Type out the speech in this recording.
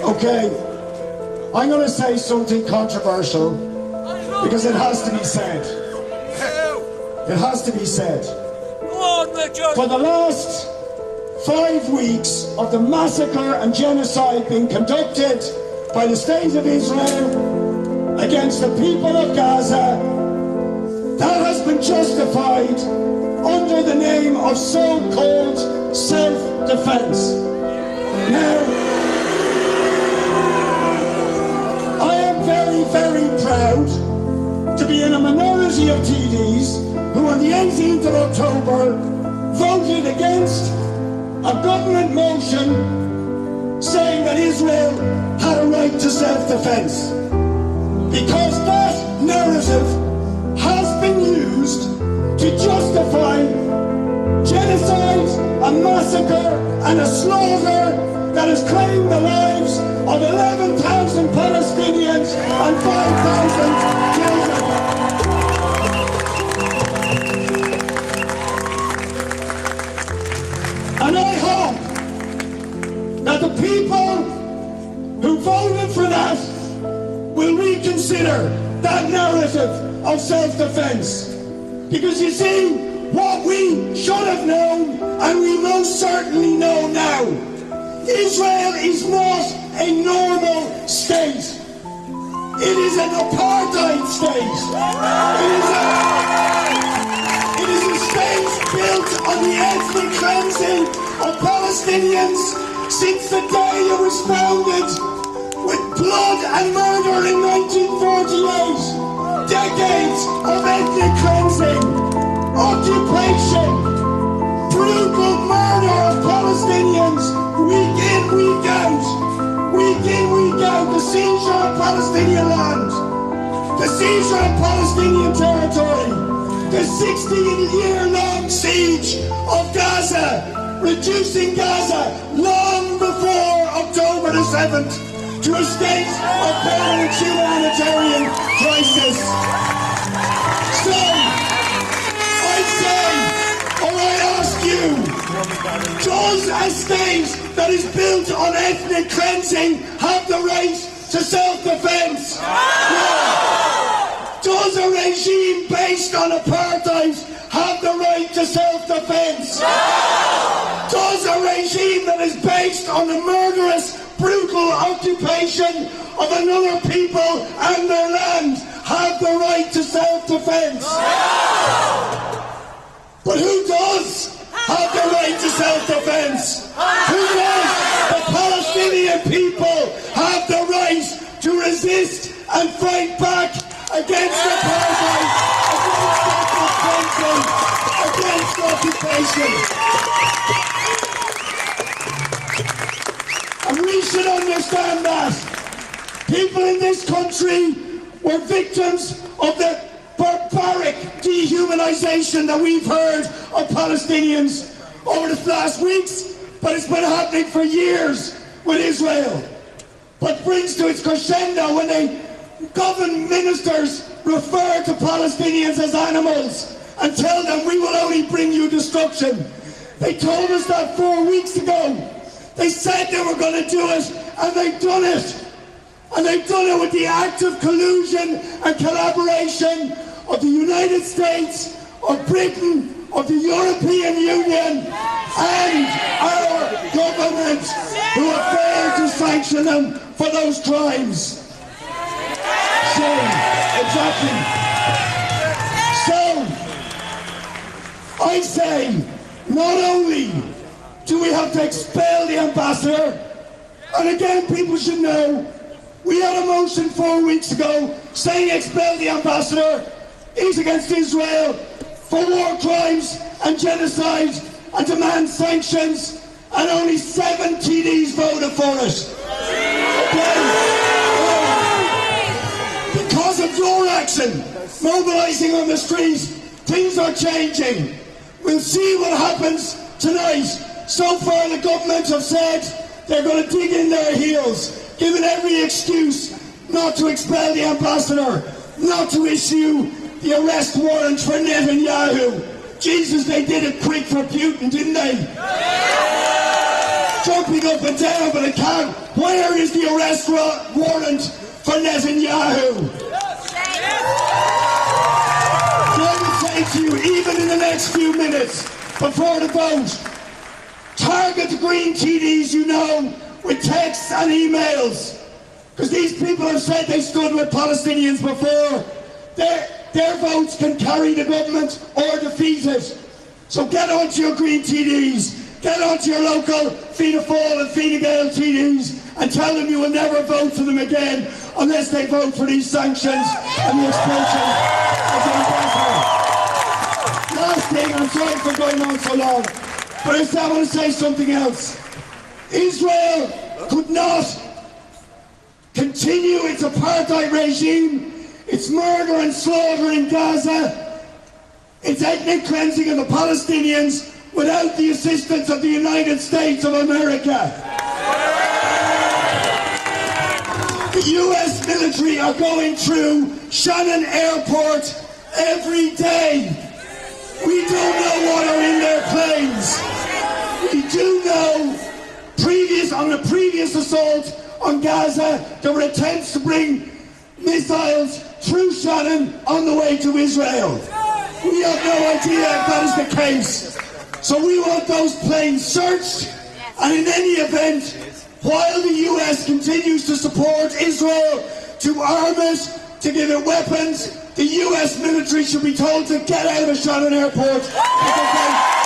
Okay, I'm going to say something controversial because it has to be said. It has to be said. For the last 5 weeks of the massacre and genocide being conducted by the State of Israel against the people of Gaza, that has been justified under the name of so-called self-defense. Now, I am very, very proud to be in a minority of TDs who on the 18th of October voted against a government motion saying that Israel had a right to self-defense. Because that narrative has been used to justify genocide, a massacre and a slaughter that has claimed the lives of 11,000 Palestinians and 5,000 children. And I hope that the people who voted for that will reconsider that narrative of self-defense. Because you see, what we should have known, and we most certainly know now, Israel is not a normal state. It is an apartheid state. It is a state built on the ethnic cleansing of Palestinians since the day it was founded, with blood and murder in 1948. Decades of ethnic cleansing, occupation, brutal murder of Palestinians, week in, week out. Week in, week out, the seizure of Palestinian land, the seizure of Palestinian territory, the 16-year-long siege of Gaza, reducing Gaza long before October the 7th to a state of permanent humanitarian crisis. So, I say, or I ask you, does a state that is built on ethnic cleansing have the right to self-defense? No. Does a regime based on apartheid have the right to self-defense? No. Does a regime that is based on the murderous, brutal occupation of another people and their land have the right to self-defense? No. But who does have the right to self-defense? Who does? The Palestinian people have the right to resist and fight back against apartheid, against occupation. And we should understand that people in this country were victims of the barbaric dehumanization that we've heard of Palestinians over the last weeks, but it's been happening for years with Israel. But brings to its crescendo when government ministers refer to Palestinians as animals and tell them we will only bring you destruction. They told us that 4 weeks ago. They said they were going to do it, and they've done it. And they've done it with the active collusion and collaboration of the United States, of Britain, of the European Union, and our government, who have failed to sanction them for those crimes. So, exactly. So, I say, not only do we have to expel the ambassador, and again, people should know, we had a motion 4 weeks ago saying expel the ambassador. He's against Israel for war crimes and genocide and demand sanctions, and only 7 TDs voted for it. Because of your action, mobilising on the street, things are changing. We'll see what happens tonight. So far the government have said they're going to dig in their heels, giving every excuse not to expel the ambassador, not to issue the arrest warrant for Netanyahu. Jesus, they did it quick for Putin, didn't they? jumping up and down, but I can't. Where is the arrest warrant for Netanyahu? So I would say to you, even in the next few minutes, before the vote, target the Green TDs you know with texts and emails. Because these people have said they stood with Palestinians before. Their votes can carry the government or defeat it. So get onto your Green TDs. Get onto your local Fianna Fáil and Fine Gael TDs and tell them you will never vote for them again unless they vote for these sanctions and the expulsion of the ambassador. Last thing, I'm sorry for going on so long, but I want to say something else. Israel could not continue its apartheid regime, its murder and slaughter in Gaza, its ethnic cleansing of the Palestinians without the assistance of the United States of America. The US military are going through Shannon Airport every day. We don't know what are in their planes. We do know on a previous assault on Gaza, there were attempts to bring missiles through Shannon on the way to Israel. We have no idea if that is the case. So we want those planes searched, and in any event, while the US continues to support Israel, to arm it, to give it weapons, the US military should be told to get out of Shannon Airport.